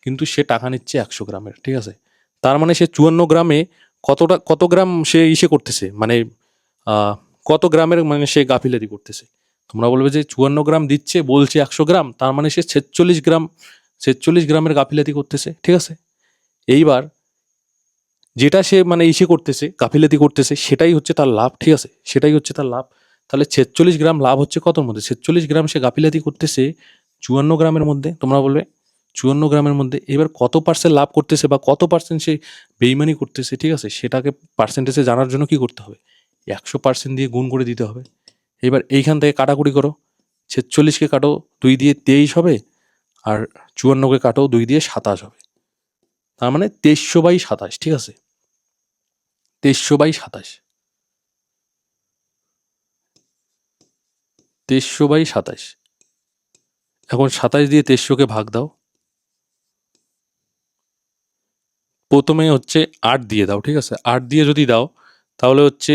কিন্তু সে টাকা নিচ্ছে 100 গ্রামের, ঠিক আছে? তার মানে সে 54 গ্রামে কত গ্রাম সে করতেছে, মানে আহ, কত গ্রামের মানে সে গাফিলাতি করতেছে। তোমরা বলবে যে 54 গ্রাম দিচ্ছে বলছে 100 গ্রাম, তার মানে সে 46 গ্রামের গাফিলাতি করতেছে, ঠিক আছে? এইবার যেটা সে মানে করতেছে, গাফিলাতি করতেছে, সেটাই হচ্ছে তার লাভ, ঠিক আছে? সেটাই হচ্ছে তার লাভ। তাহলে 46 গ্রাম লাভ হচ্ছে কতর মধ্যে? 46 গ্রাম সে গাফিলাতি করতেছে 54 গ্রামের মধ্যে। তোমরা বলবে 54 গ্রামের মধ্যে এবার কত পার্সেন্ট লাভ করতেছে বা কত পার্সেন্ট সে বেইমানি করতেছে, ঠিক আছে? সেটাকে পার্সেন্টেজে জানার জন্য কি করতে হবে? 100% দিয়ে গুণ করে দিতে হবে। এবার এইখান থেকে কাটাকুটি করো, 46কে কাটো 2 দিয়ে 23 হবে, আর 54কে কাটো 2 দিয়ে 27 হবে। তার মানে 2300/27, ঠিক আছে? 2300/27, 2300/27। এখন 27 দিয়ে 2300কে ভাগ দাও। প্রথমে হচ্ছে 8 দিয়ে দাও, ঠিক আছে? 8 দিয়ে যদি দাও তাহলে হচ্ছে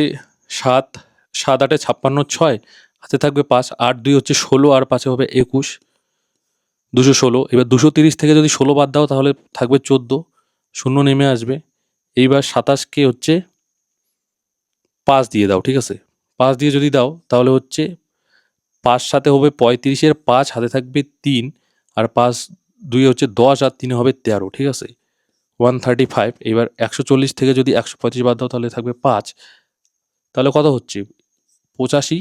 7, 7 8 56, 6 হাতে থাকবে 5, 8 2 হচ্ছে 16, আর 5 হবে 21, 216। এবার 230 থেকে যদি 16 বাদ দাও তাহলে থাকবে 14, শূন্য নেমে আসবে। এইবার 27কে হচ্ছে 5 দিয়ে দাও, ঠিক আছে? 5 দিয়ে যদি দাও তাহলে হচ্ছে 5 সাথে হবে 35, 5 হাতে থাকবে 3, আর 5 2 হচ্ছে 10, আর 3 হবে 13, ঠিক আছে? 135। এবার 140 থেকে যদি 135 বাদ দাও তাহলে থাকবে 5, তাহলে কত হচ্ছে 85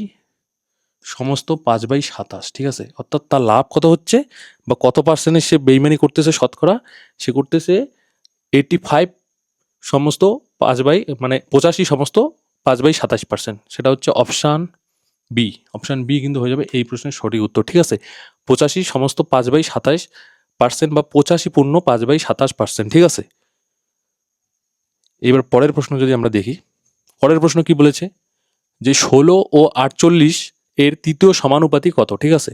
সমস্ত 5/27, ঠিক আছে? অর্থাৎ তার লাভ কত হচ্ছে বা কত পার্সেন্টের সে বেইমানি করতেছে শতকরা, সে করতেছে 85 সমস্ত 85 সমস্ত 5/27%। সেটা হচ্ছে অপশান বি। অপশান বি কিন্তু হয়ে যাবে এই প্রশ্নের সঠিক উত্তর, ঠিক আছে? 85 সমস্ত 5/27% বা 85 পূর্ণ 5/27%, ঠিক আছে? এবার পরের প্রশ্ন যদি আমরা দেখি, পরের প্রশ্ন কি বলেছে যে 16 ও 48 এর তৃতীয় সমানুপাতি কত, ঠিক আছে?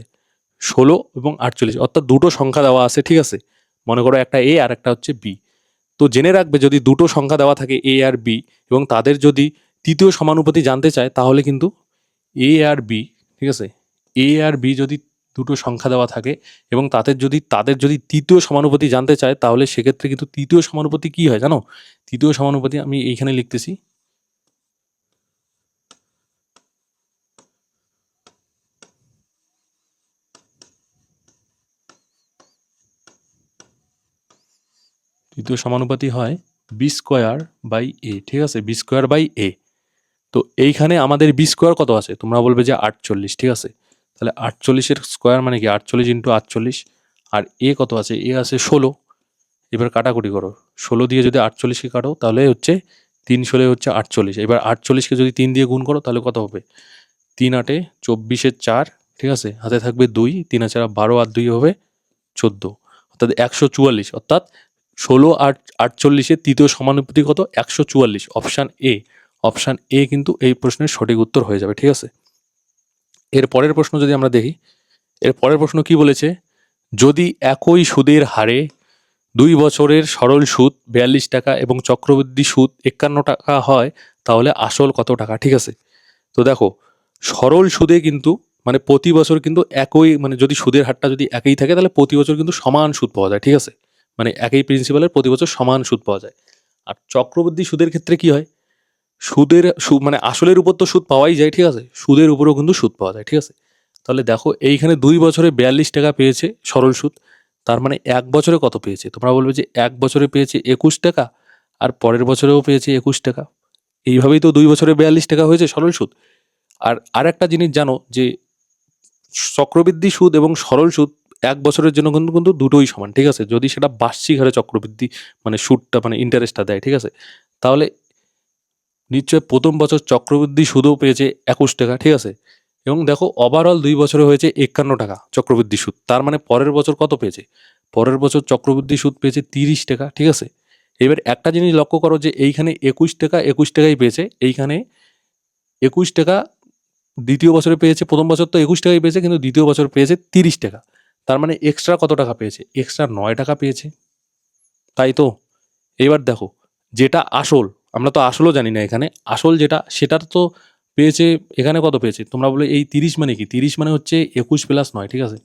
16 এবং 48 অর্থাৎ দুটো সংখ্যা দেওয়া আছে, ঠিক আছে? মনে করো একটা এ আর একটা হচ্ছে বি। তো জেনে রাখবে যদি দুটো সংখ্যা দেওয়া থাকে এ আর বি এবং তাদের যদি তৃতীয় সমানুপাতি জানতে চায় তাহলে কিন্তু এ আর বি, ঠিক আছে, এ আর বি যদি দুটো সংখ্যা দেওয়া থাকে এবং তাদের যদি তৃতীয় সমানুপাতি জানতে চায় তাহলে সেক্ষেত্রে কিন্তু তৃতীয় সমানুপাতি কি হয় জানো? তৃতীয় সমানুপাতি আমি এইখানে লিখতেছি, তৃতীয় সমানুপাতি হয় b²/a, ঠিক আছে? b²/a। তো এইখানে আমাদের b² কত আছে? তোমরা বলবে যে 48, ঠিক আছে? তাহলে 48-এর স্কোয়ার মানে কি 48 ইন্টু 48, আর এ কত আছে, এ আছে 16। এবার কাটাকুটি করো, 16 দিয়ে যদি 48কে কাটো তাহলে হচ্ছে 3 16 হচ্ছে 48। এবার 48কে যদি 3 দিয়ে গুণ করো তাহলে কত হবে, 3 8 24-এর 4, ঠিক আছে, হাতে থাকবে 2, 3 আর 4 12, আর 2 হবে 14, অর্থাৎ 144। অর্থাৎ 16 আর 48-এর তৃতীয় সমানুপাতিক কত, 144। অপশান এ কিন্তু এই প্রশ্নের সঠিক উত্তর হয়ে যাবে, ঠিক আছে। এর পরের প্রশ্ন যদি আমরা দেখি, এর পরের প্রশ্ন কি বলেছে, যদি একই সুদের হারে 2 বছরের সরল সুদ 42 টাকা এবং চক্রবৃদ্ধি সুদ 51 টাকা হয় তাহলে আসল কত টাকা, ঠিক আছে। তো দেখো, সরল সুদে কিন্তু মানে প্রতি বছর কিন্তু একই, মানে যদি সুদের হারটা যদি একই থাকে তাহলে প্রতি বছর কিন্তু সমান সুদ পাওয়া যায়, ঠিক আছে, মানে একই প্রিন্সিপালের প্রতি বছর সমান সুদ পাওয়া যায়। আর চক্রবৃদ্ধি সুদের ক্ষেত্রে কি হয়, মানে আসলের উপর তো সুদ পাওয়াই যায়, ঠিক আছে, সুদের উপরেও কিন্তু সুদ পাওয়া যায়, ঠিক আছে। তাহলে দেখো এইখানে 2 বছরে 42 টাকা পেয়েছে সরল সুদ, তার মানে 1 বছরে কত পেয়েছে, তোমরা বলবে যে 1 বছরে পেয়েছে 21 টাকা আর পরের বছরেও পেয়েছে 21 টাকা। এইভাবেই তো 2 বছরে 42 টাকা হয়েছে সরল সুদ। আর একটা জিনিস জানো যে চক্রবৃদ্ধি সুদ এবং সরল সুদ 1 বছরের জন্য কিন্তু কিন্তু দুটোই সমান, ঠিক আছে, যদি সেটা বার্ষিক হারে চক্রবৃদ্ধি মানে সুদটা মানে ইন্টারেস্টটা দেয়, ঠিক আছে। তাহলে নিশ্চয় প্রথম বছর চক্রবৃদ্ধি সুদও পেয়েছে 21 টাকা, ঠিক আছে, এবং দেখো ওভারঅল 2 বছরে হয়েছে 51 টাকা চক্রবৃদ্ধি সুদ, তার মানে পরের বছর কত পেয়েছে, পরের বছর চক্রবৃদ্ধি সুদ পেয়েছে 30 টাকা, ঠিক আছে। এবার একটা জিনিস লক্ষ্য করো যে এইখানে 21 টাকা 21 টাকাই পেয়েছে, এইখানে 21 টাকা দ্বিতীয় বছরে পেয়েছে, প্রথম বছর তো 21 টাকাই পেয়েছে কিন্তু দ্বিতীয় বছর পেয়েছে 30 টাকা, তার মানে এক্সট্রা কত টাকা পেয়েছে, এক্সট্রা 9 টাকা পেয়েছে, তাই তো। এবার দেখো, যেটা আসল, আমরা তো আসলও জানি না এখানে, আসল যেটা সেটার তো পেয়েছে, এখানে কত পেয়েছে, তোমরা বলে এই 30 মানে কি, 30 মানে হচ্ছে 21 প্লাস 9, ঠিক আছে।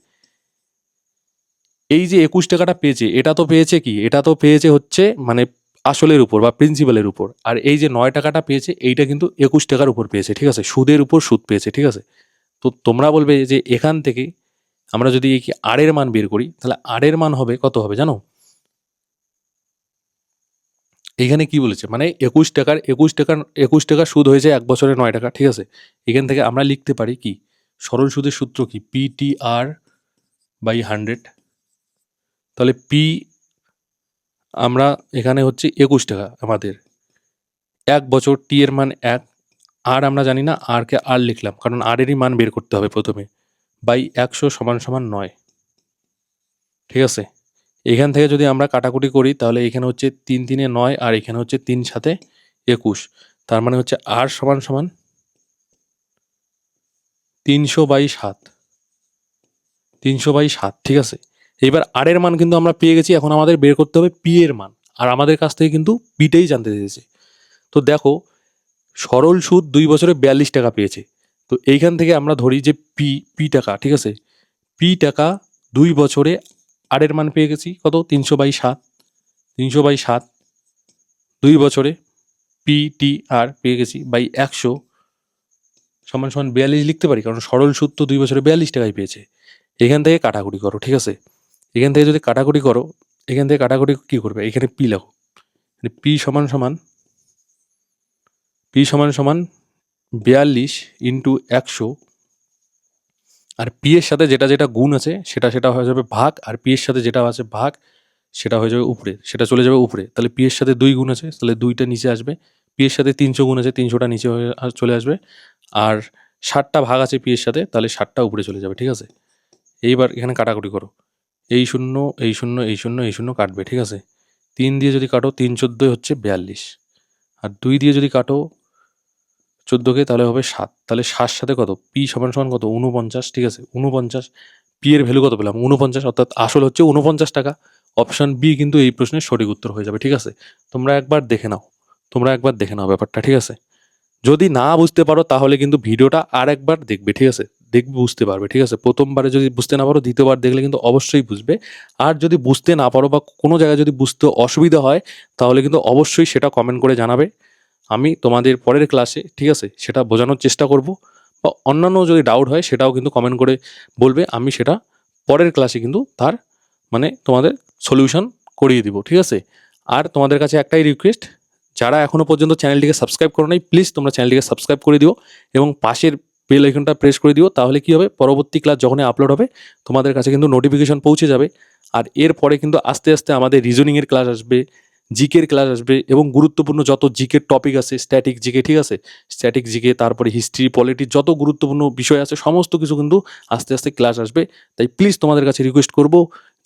এই যে 21 টাকাটা পেয়েছে এটা তো পেয়েছে কি, এটা তো পেয়েছে হচ্ছে মানে আসলের উপর বা প্রিন্সিপালের উপর, আর এই যে 9 টাকাটা পেয়েছে এইটা কিন্তু 21 টাকার উপর পেয়েছে, ঠিক আছে, সুদের উপর সুদ পেয়েছে, ঠিক আছে। তো তোমরা বলবে যে এখান থেকে আমরা যদি এই আর এর মান বের করি তাহলে আর এর মান হবে কত হবে জানো, এইখানে কি বলেছে, মানে 21 টাকা সুদ হয়েছে 1 বছরে 9 টাকা, ঠিক আছে। এখান থেকে আমরা লিখতে পারি কি, সরল সুদের সূত্র কি, PTR বাই 100। তাহলে পি আমরা এখানে হচ্ছে 21 টাকা আমাদের 1 বছর, টি এর মান 1, আর আমরা জানি না, আর কে আর লিখলাম কারণ আর এরই মান বের করতে হবে প্রথমে, বাই 100 সমান সমান 9, ঠিক আছে। এখান থেকে যদি আমরা কাটাকুটি করি তাহলে এখানে হচ্ছে 3 3 9 আর এখানে হচ্ছে 3 7 21, তার মানে হচ্ছে আর সমান সমান 300/7, 300/7, ঠিক আছে। এবার আর এর মান কিন্তু আমরা পেয়ে গেছি, এখন আমাদের বের করতে হবে পি এর মান, আর আমাদের কাছ থেকে কিন্তু পিটাই জানতে চেয়েছে। তো দেখো, সরল সুদ 2 বছরে 42 টাকা পেয়েছে, তো এইখান থেকে আমরা ধরি যে পি টাকা, ঠিক আছে, পি টাকা 2 বছরে আর এর মান পেয়ে গেছি কত, 300/7, 300/7 2 বছরে PTR পেয়ে গেছি বাই 100 সমান সমান 42 লিখতে পারি, কারণ সরল সুদ তো 2 বছরে 42 টাকায় পেয়েছে। এখান থেকে কাটাকুটি করো, ঠিক আছে, এখান থেকে যদি কাটাকুটি করো, এখান থেকে কাটাকুটি কী করবে, এখানে পি লেখো, পি সমান সমান 42 ইন্টু 100, আর পি এর সাথে যেটা যেটা গুণ আছে সেটা হয়ে যাবে ভাগ, আর পি এর সাথে যেটা আছে ভাগ সেটা হয়ে যাবে উপরে, সেটা চলে যাবে উপরে, তাহলে পি এর সাথে 2 গুণ আছে তাহলে 2টা নিচে আসবে, পি এর সাথে 300 গুণ আছে 300টা নিচে চলে আসবে, আর 60টা ভাগ আছে পি এর সাথে তাহলে 60টা উপরে চলে যাবে, ঠিক আছে। এইবার এখানে কাটাকুটি করো, এই শূন্য এই শূন্য এই শূন্য এই শূন্য কাটবে, ঠিক আছে। 3 দিয়ে যদি কাটো 3 14 হচ্ছে 42, আর 2 দিয়ে যদি কাটো 14কে তাহলে হবে 7, তাহলে 7 সাথে কত, পি সমান সমান কত 49, ঠিক আছে, 49, পি এর ভ্যালু কত পেলাম 49, অর্থাৎ আসল হচ্ছে 49 টাকা। অপশান বি কিন্তু এই প্রশ্নের সঠিক উত্তর হয়ে যাবে, ঠিক আছে। তোমরা একবার দেখে নাও ব্যাপারটা, ঠিক আছে। যদি না বুঝতে পারো তাহলে কিন্তু ভিডিওটা আর একবার দেখবে, ঠিক আছে, দেখবে বুঝতে পারবে, ঠিক আছে। প্রথমবারে যদি বুঝতে না পারো দ্বিতীয়বার দেখলে কিন্তু অবশ্যই বুঝবে, আর যদি বুঝতে না পারো বা কোনো জায়গায় যদি বুঝতে অসুবিধা হয় তাহলে কিন্তু অবশ্যই সেটা কমেন্ট করে জানাবে, আমি তোমাদের পরের ক্লাসে, ঠিক আছে, সেটা বোঝানোর চেষ্টা করব, বা অন্যান্য যদি ডাউট হয় সেটাও কিন্তু কমেন্ট করে বলবে, আমি সেটা পরের ক্লাসে কিন্তু তার মানে তোমাদের সলিউশন করিয়ে দিব, ঠিক আছে। আর তোমাদের কাছে একটাই রিকোয়েস্ট, যারা এখনও পর্যন্ত চ্যানেলটিকে সাবস্ক্রাইব করো নাই প্লিজ তোমরা চ্যানেলটিকে সাবস্ক্রাইব করে দিও এবং পাশের বেল আইকনটা প্রেস করে দিও, তাহলে কি হবে, পরবর্তী ক্লাস যখনই আপলোড হবে তোমাদের কাছে কিন্তু নোটিফিকেশন পৌঁছে যাবে। আর এরপরে কিন্তু আস্তে আস্তে আমাদের রিজনিংয়ের ক্লাস আসবে, জিকের ক্লাস আসবে, এবং গুরুত্বপূর্ণ যত জিকের টপিক আছে, স্ট্যাটিক জিকে, ঠিক আছে, স্ট্যাটিক জিকে, তারপরে হিস্ট্রি, পলিটি, যত গুরুত্বপূর্ণ বিষয় আছে সমস্ত কিছু কিন্তু আস্তে আস্তে ক্লাস আসবে। তাই প্লিজ তোমাদের কাছে রিকোয়েস্ট করব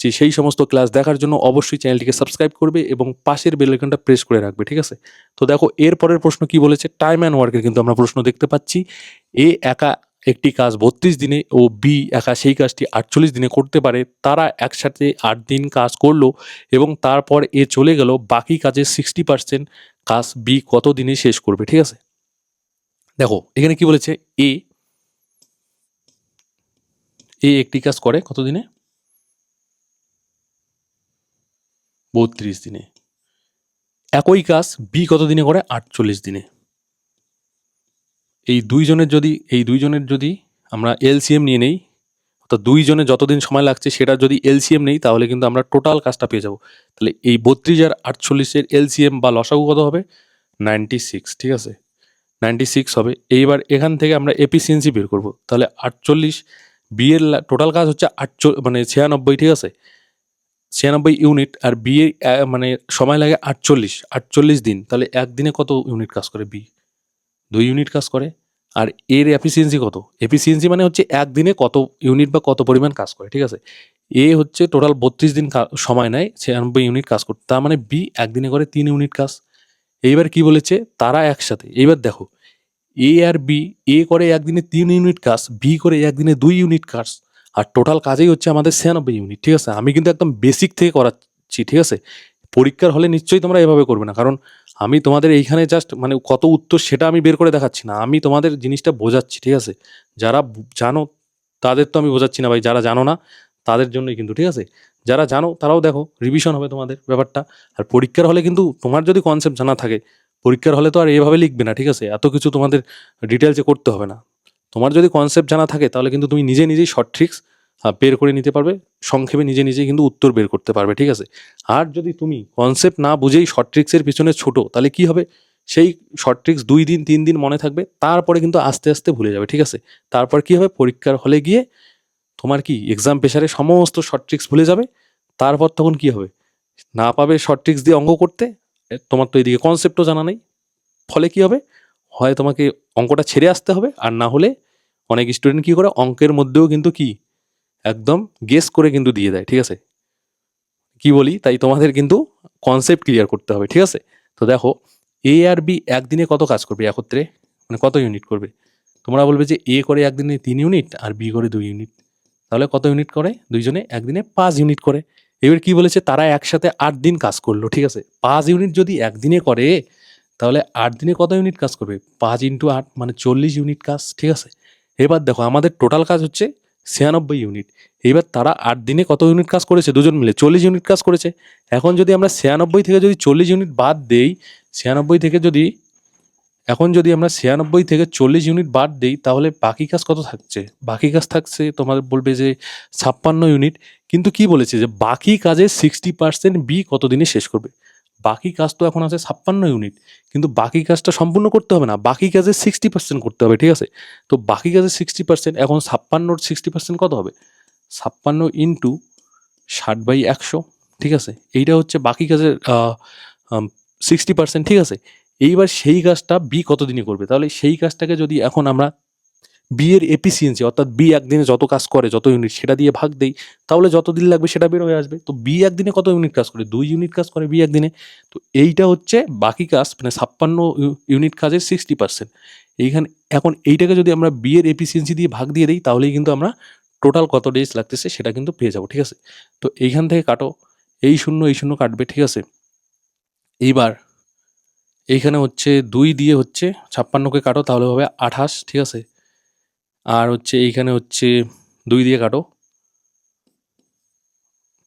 যে সেই সমস্ত ক্লাস দেখার জন্য অবশ্যই চ্যানেলটিকে সাবস্ক্রাইব করবে এবং পাশের বেল আইকনটা প্রেস করে রাখবে, ঠিক আছে। তো দেখো এরপরের প্রশ্ন কি বলেছে, টাইম অ্যান্ড ওয়ার্কের কিন্তু আমরা প্রশ্ন দেখতে পাচ্ছি। এ একা একটি কাজ 32 দিনে ও বি একা সেই কাজটি 48 দিনে করতে পারে। তারা একসাথে 8 দিন কাজ করলো এবং তারপর এ চলে গেল, বাকি কাজের 60% কাজ বি কত দিনে শেষ করবে, ঠিক আছে। দেখো এখানে কি বলেছে, এ একটি কাজ করে কত দিনে, 32 দিনে। একই কাজ বি কত দিনে করে, 48 দিনে। এই দুইজনের যদি আমরা এলসিএম নিয়ে নেই, অর্থাৎ দুইজনে যতদিন সময় লাগছে সেটা যদি এলসিএম নেই, তাহলে কিন্তু আমরা টোটাল কাজটা পেয়ে যাব। তাহলে এই 32 আর 48-এর এলসিএম বা লসাগু কত হবে, 96, ঠিক আছে, 96 হবে। এইবার এখান থেকে আমরা এফিসিয়েন্সি বের করব। তাহলে 48, বি এর টোটাল কাজ হচ্ছে 96, ঠিক আছে, 96 ইউনিট, আর বি এর মানে সময় লাগে 48 দিন। তাহলে একদিনে কত ইউনিট কাজ করে বি, 2 ইউনিট কাজ করে। আর এর এফিসিয়েন্সি কত, এফিসিয়েন্সি মানে হচ্ছে একদিনে কত ইউনিট বা কত পরিমাণ কাজ করে, ঠিক আছে। এ হচ্ছে টোটাল 32 দিন সময় নেয় 96 ইউনিট কাজ করতে, তার মানে বি একদিনে করে 3 ইউনিট কাজ। এইবার কি বলেছে, তারা একসাথে, এইবার দেখো এ আর বি, এ করে একদিনে 3 ইউনিট কাজ, বি করে একদিনে 2 ইউনিট কাজ, আর টোটাল কাজেই হচ্ছে আমাদের 96 ইউনিট, ঠিক আছে। আমি কিন্তু একদম বেসিক থেকে করাচ্ছি, ঠিক আছে। পরীক্ষার হলে নিশ্চয়ই তোমরা এভাবে করবে না, কারণ আমি তোমাদের এইখানে জাস্ট মানে কত উত্তর সেটা আমি বের করে দেখাচ্ছি না, আমি তোমাদের জিনিসটা বোঝাচ্ছি, ঠিক আছে। যারা জানো তাদের তো আমি বোঝাচ্ছি না ভাই, যারা জানো না তাদের জন্যই কিন্তু, ঠিক আছে। যারা জানো তারাও দেখো, রিভিশন হবে তোমাদের ব্যাপারটা। আর পরীক্ষার হলে কিন্তু তোমার যদি কনসেপ্ট জানা থাকে, পরীক্ষার হলে তো আর এভাবে লিখবে না, ঠিক আছে, এত কিছু তোমাদের ডিটেলসে করতে হবে না। তোমার যদি কনসেপ্ট জানা থাকে তাহলে কিন্তু তুমি নিজে নিজেই শর্ট ট্রিক্স বের করে নিতে পারবে, সংক্ষেপে নিজে নিজেই কিন্তু উত্তর বের করতে পারবে, ঠিক আছে। আর যদি তুমি কনসেপ্ট না বুঝেই শর্ট ট্রিক্সের পিছনে ছোটো, তাহলে কি হবে, সেই শর্ট ট্রিক্স 2 দিন 3 দিন মনে থাকবে, তারপরে কিন্তু আস্তে আস্তে ভুলে যাবে, ঠিক আছে। তারপর কি হবে, পরীক্ষার হলে গিয়ে তোমার কি এক্সাম প্রেশারে সমস্ত শর্ট ট্রিক্স ভুলে যাবে। তারপর তখন কি হবে, না পাবে শর্ট ট্রিক্স দিয়ে অঙ্ক করতে, তোমার তো এদিকে কনসেপ্টও জানা নেই। ফলে কি হবে, হয় তোমাকে অঙ্কটা ছেড়ে আসতে হবে, আর না হলে অনেক স্টুডেন্ট কি করে, অঙ্কের মধ্যেও কিন্তু কি একদম গেস করে কিন্তু দিয়ে দেয়, ঠিক আছে। কি বলি, তাই তোমাদের কিন্তু কনসেপ্ট ক্লিয়ার করতে হবে, ঠিক আছে। তো দেখো এ আর বি একদিনে কত কাজ করবে একত্রে, মানে কত ইউনিট করবে। তোমরা বলবে যে এ করে একদিনে 3 ইউনিট আর বি করে 2 ইউনিট, তাহলে কত ইউনিট করে, দুইজনে একদিনে 5 ইউনিট করে। এবার কি বলেছে, তারা একসাথে 8 দিন কাজ করলো, ঠিক আছে। 5 ইউনিট যদি একদিনে করে, তাহলে 8 দিনে কত ইউনিট কাজ করবে, 5 ইন্টু 8 মানে 40 ইউনিট কাজ, ঠিক আছে। এবার দেখো আমাদের টোটাল কাজ হচ্ছে 96 ইউনিট। এইবার তারা 8 দিনে কত ইউনিট কাজ করেছে, দুজন মিলে 40 ইউনিট কাজ করেছে। এখন যদি আমরা 96 থেকে যদি 40 ইউনিট বাদ দেই, 96 থেকে যদি, এখন যদি আমরা 96 থেকে 40 ইউনিট বাদ দেই, তাহলে বাকি কাজ কত থাকছে, বাকি কাজ থাকছে তোমার বলবে যে 56 ইউনিট। কিন্তু কি বলেছে যে বাকি কাজের 60% বি কত দিনে শেষ করবে। বাকি কাজ তো এখন আছে 56 ইউনিট, কিন্তু বাকি কাজটা সম্পূর্ণ করতে হবে না, বাকি কাজের 60% করতে হবে, ঠিক আছে। তো বাকি কাজের 60%, এখন 56-র 60% কত হবে, 56 ইন্টু 60/100, ঠিক আছে। এইটা হচ্ছে বাকি কাজের 60%, ঠিক আছে। এইবার সেই কাজটা বি কত দিনে করবে, তাহলে সেই কাজটাকে যদি এখন আমরা বি এর এফিসিয়েন্সি, অর্থাৎ বি একদিনে যত কাজ করে, যত ইউনিট, সেটা দিয়ে ভাগ দেই, তাহলে যত দিন লাগবে সেটা বের হয়ে আসবে। তো বি একদিনে কত ইউনিট কাজ করে, 2 ইউনিট কাজ করে বি একদিনে। তো এইটা হচ্ছে বাকি কাজ, মানে 56 ইউনিট কাজের 60%। এইখানে এখন এইটাকে যদি আমরা বি এর এফিসিয়েন্সি দিয়ে ভাগ দিয়ে দিই, তাহলেই কিন্তু আমরা টোটাল কত ডেজ লাগতেছে সেটা কিন্তু পেয়ে যাবো, ঠিক আছে। তো এইখান থেকে কাটো, এই শূন্য কাটবে, ঠিক আছে। এইবার এইখানে হচ্ছে 2 দিয়ে হচ্ছে 56কে কাটো, তাহলে হবে 28, ঠিক আছে। আর হচ্ছে এইখানে হচ্ছে 2 দিয়ে কাটো,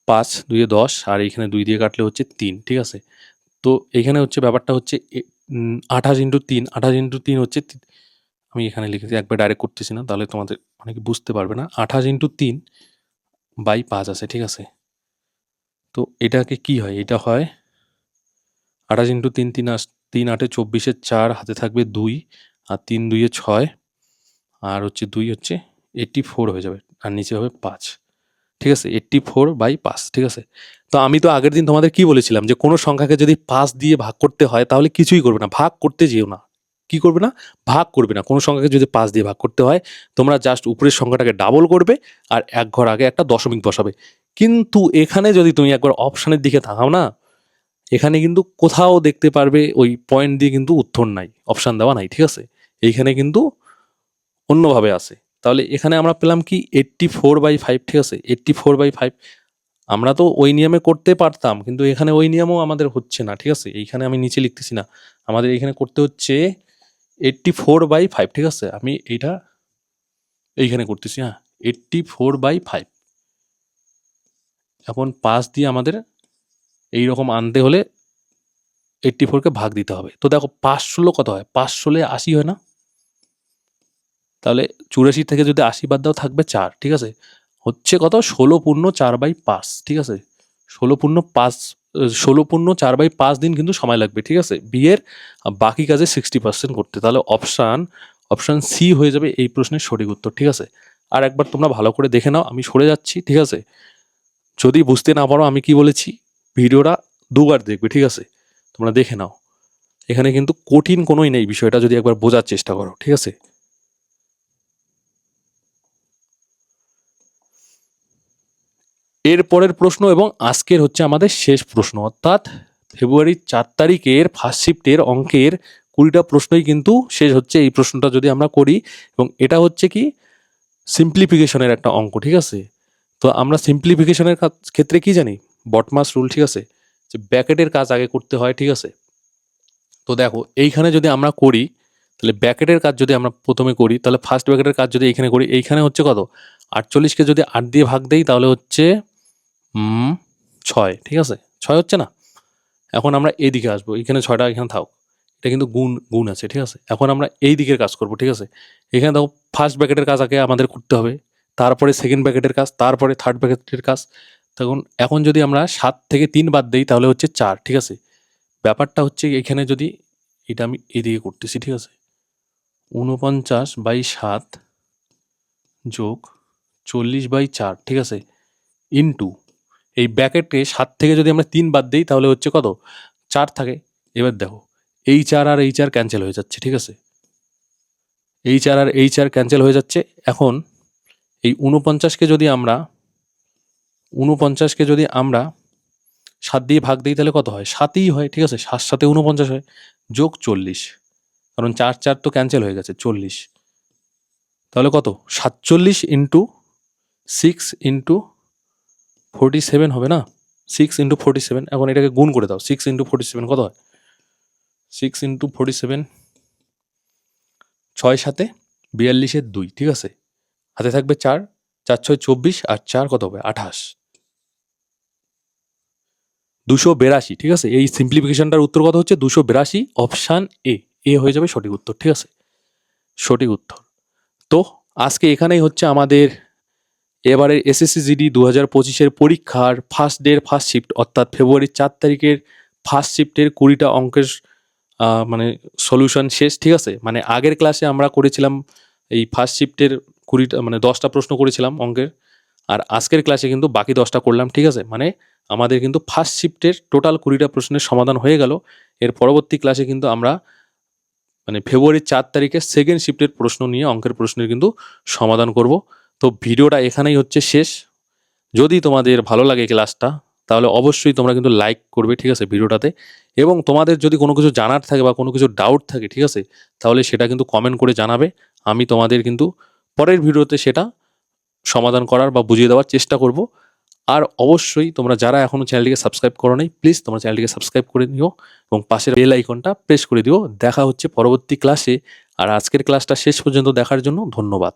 5, 2 এ 10, আর এইখানে 2 দিয়ে কাটলে হচ্ছে 3, ঠিক আছে। তো এইখানে হচ্ছে ব্যাপারটা হচ্ছে 28 ইন্টু 3, 28 ইন্টু 3 হচ্ছে আমি এখানে লিখেছি, একবার ডাইরেক্ট করতেছি না, তাহলে তোমাদের অনেকে বুঝতে পারবে না। 28 ইন্টু 3/5 আছে, ঠিক আছে। তো এটাকে কি হয়, এটা হয় 28 ইন্টু 3, 3 8 24, 4 হাতে থাকবে 2, আর 3 2 6, আর হচ্ছে 2 হচ্ছে 84 হয়ে যাবে, আর নিচে হবে 5। ঠিক আছে, 84/5। ঠিক আছে, তো আমি তো আগের দিন তোমাদের কি বলেছিলাম যে কোনো সংখ্যাকে যদি 5 দিয়ে ভাগ করতে হয় তাহলে কিছুই করবে না, ভাগ করতে যেও না। কি করবে না? ভাগ করবে না। কোনো সংখ্যাকে যদি 5 দিয়ে ভাগ করতে হয় তোমরা জাস্ট উপরের সংখ্যাটাকে ডাবল করবে আর এক ঘর আগে একটা দশমিক বসাবে। কিন্তু এখানে যদি তুমি একবার অপশানের দিকে তাকাও না, এখানে কিন্তু কোথাও দেখতে পারবে ওই পয়েন্ট দিয়ে কিন্তু উত্তর নাই, অপশান দেওয়া নাই। ঠিক আছে, এইখানে কিন্তু অন্যভাবে আছে। তাহলে এখানে আমরা পেলাম কি 84/5। ঠিক আছে, 84/5 আমরা তো ওই নিয়মে করতে পারতাম, কিন্তু এখানে ওই নিয়মও আমাদের হচ্ছে না। ঠিক আছে, এইখানে আমি নিচে লিখতেছি না, আমাদের এখানে করতে হচ্ছে 84/5। ঠিক আছে, আমি এইটা এইখানে করতেছি। হ্যাঁ, 84/5। এখন 5 দিয়ে আমাদের এইরকম আনতে হলে 84কে ভাগ দিতে হবে। তো দেখো 5 কত হয়? 5 80 হয় না? তাহলে 84 থেকে যদি 80 বাদ দাও থাকবে 4। ঠিক আছে, হচ্ছে কত? 16×4/5। ঠিক আছে, 16×4/5 দিন কিন্তু সময় লাগবে। ঠিক আছে, বিয়ের বাকি কাজে 60% করতে। তাহলে অপশান সি হয়ে যাবে এই প্রশ্নের সঠিক উত্তর। ঠিক আছে, আর একবার তোমরা ভালো করে দেখে নাও, আমি সরে যাচ্ছি। ঠিক আছে, যদি বুঝতে না পারো আমি কি বলেছি, ভিডিওটা দুবার দেখবে। ঠিক আছে, তোমরা দেখে নাও, এখানে কিন্তু কঠিন কোনোই নেই বিষয়টা, যদি একবার বোঝার চেষ্টা করো। ঠিক আছে, এর পরের প্রশ্ন এবং আজকের হচ্ছে আমাদের শেষ প্রশ্ন, অর্থাৎ ফেব্রুয়ারির 4 তারিখের ফার্স্ট শিফটের অঙ্কের 20টা প্রশ্নই কিন্তু শেষ হচ্ছে এই প্রশ্নটা যদি আমরা করি। এবং এটা হচ্ছে কি সিম্পলিফিকেশনের একটা অঙ্ক। ঠিক আছে, তো আমরা সিম্পলিফিকেশনের ক্ষেত্রে কি জানি? বটমাস রুল। ঠিক আছে, যে ব্যাকেটের কাজ আগে করতে হয়। ঠিক আছে, তো দেখো এইখানে যদি আমরা করি তাহলে ব্যাকেটের কাজ যদি আমরা প্রথমে করি তাহলে ফার্স্ট ব্যাকেটের কাজ যদি এইখানে করি, এইখানে হচ্ছে কত? 48কে যদি 8 দিয়ে ভাগ দেই তাহলে হচ্ছে 6। ঠিক আছে, 6 হচ্ছে না? এখন আমরা এই দিকে আসবো, এখানে 6টা এখানে থাক, এটা কিন্তু গুণ আছে। ঠিক আছে, এখন আমরা এই দিকের কাজ করব। ঠিক আছে, এখানে দেখো ফার্স্ট ব্র্যাকেটের কাজ আগে আমাদের করতে হবে, তারপরে সেকেন্ড ব্র্যাকেটের কাজ, তারপরে থার্ড ব্র্যাকেটের কাজ। তখন এখন যদি আমরা 7 থেকে 3 বাদ দিই তাহলে হচ্ছে 4। ঠিক আছে, ব্যাপারটা হচ্ছে এখানে যদি এটা আমি এদিকে করতেছি। ঠিক আছে, 49/7 যোগ 40/4। ঠিক আছে, ইন্টু এই ব্র্যাকেটে 7 থেকে যদি আমরা 3 বাদ দিই তাহলে হচ্ছে কত? 4 থাকে। এবার দেখো এই 4 আর এই 4 ক্যান্সেল হয়ে যাচ্ছে। ঠিক আছে, এই 4 আর এই 4 ক্যান্সেল হয়ে যাচ্ছে। এখন এই 49কে যদি আমরা 7 দিয়ে ভাগ দিই তাহলে কত হয়? 7ই হয়। ঠিক আছে, 7 সাথে 49 হয়, যোগ 40, কারণ 4 4 তো ক্যান্সেল হয়ে গেছে, 40। তাহলে কত? 47 ইন্টু 6 ইন্টু 47 হবে না? 6 ইন্টু 47, এখন এটাকে গুণ করে দাও। 6 ইন্টু 47 কত হয়? 6 ইন্টু 47, 6 7 42 2। ঠিক আছে, হাতে থাকবে 4, 4 6 24, আর 4 কত হবে? 28, 282। ঠিক আছে, এই সিম্পলিফিকেশনটার উত্তর কত হচ্ছে? 282। অপশান এ হয়ে যাবে সঠিক উত্তর। ঠিক আছে, সঠিক উত্তর। তো আজকে এখানেই হচ্ছে আমাদের এবারের এসএসসি জিডি 2025-এর পরীক্ষার ফার্স্ট ডের ফার্স্ট শিফট, অর্থাৎ ফেব্রুয়ারির 4 তারিখের ফার্স্ট শিফটের 20টা অঙ্কের মানে সলিউশন শেষ। ঠিক আছে, মানে আগের ক্লাসে আমরা করেছিলাম এই ফার্স্ট শিফটের 20টা মানে 10টা প্রশ্ন করেছিলাম অঙ্কের, আর আজকের ক্লাসে কিন্তু বাকি 10টা করলাম। ঠিক আছে, মানে আমাদের কিন্তু ফার্স্ট শিফটের টোটাল 20টা প্রশ্নের সমাধান হয়ে গেল। এর পরবর্তী ক্লাসে কিন্তু আমরা মানে ফেব্রুয়ারির 4 তারিখে সেকেন্ড শিফটের প্রশ্ন নিয়ে অঙ্কের প্রশ্নের কিন্তু সমাধান করব। তো ভিডিওটা এখানেই হচ্ছে শেষ। যদি তোমাদের ভালো লাগে ক্লাসটা তাহলে অবশ্যই তোমরা কিন্তু লাইক করবে। ঠিক আছে, ভিডিওটাতে। এবং তোমাদের যদি কোনো কিছু জানার থাকে বা কোনো কিছু ডাউট থাকে, ঠিক আছে, তাহলে সেটা কিন্তু কমেন্ট করে জানাবে। আমি তোমাদের কিন্তু পরের ভিডিওতে সেটা সমাধান করার বা বুঝিয়ে দেওয়ার চেষ্টা করব। আর অবশ্যই তোমরা যারা এখনও চ্যানেলটিকে সাবস্ক্রাইব করো নাই, প্লিজ তোমরা চ্যানেলটিকে সাবস্ক্রাইব করে নিও এবং পাশের বেল আইকনটা প্রেস করে দিও। দেখা হচ্ছে পরবর্তী ক্লাসে। আর আজকের ক্লাসটা শেষ পর্যন্ত দেখার জন্য ধন্যবাদ।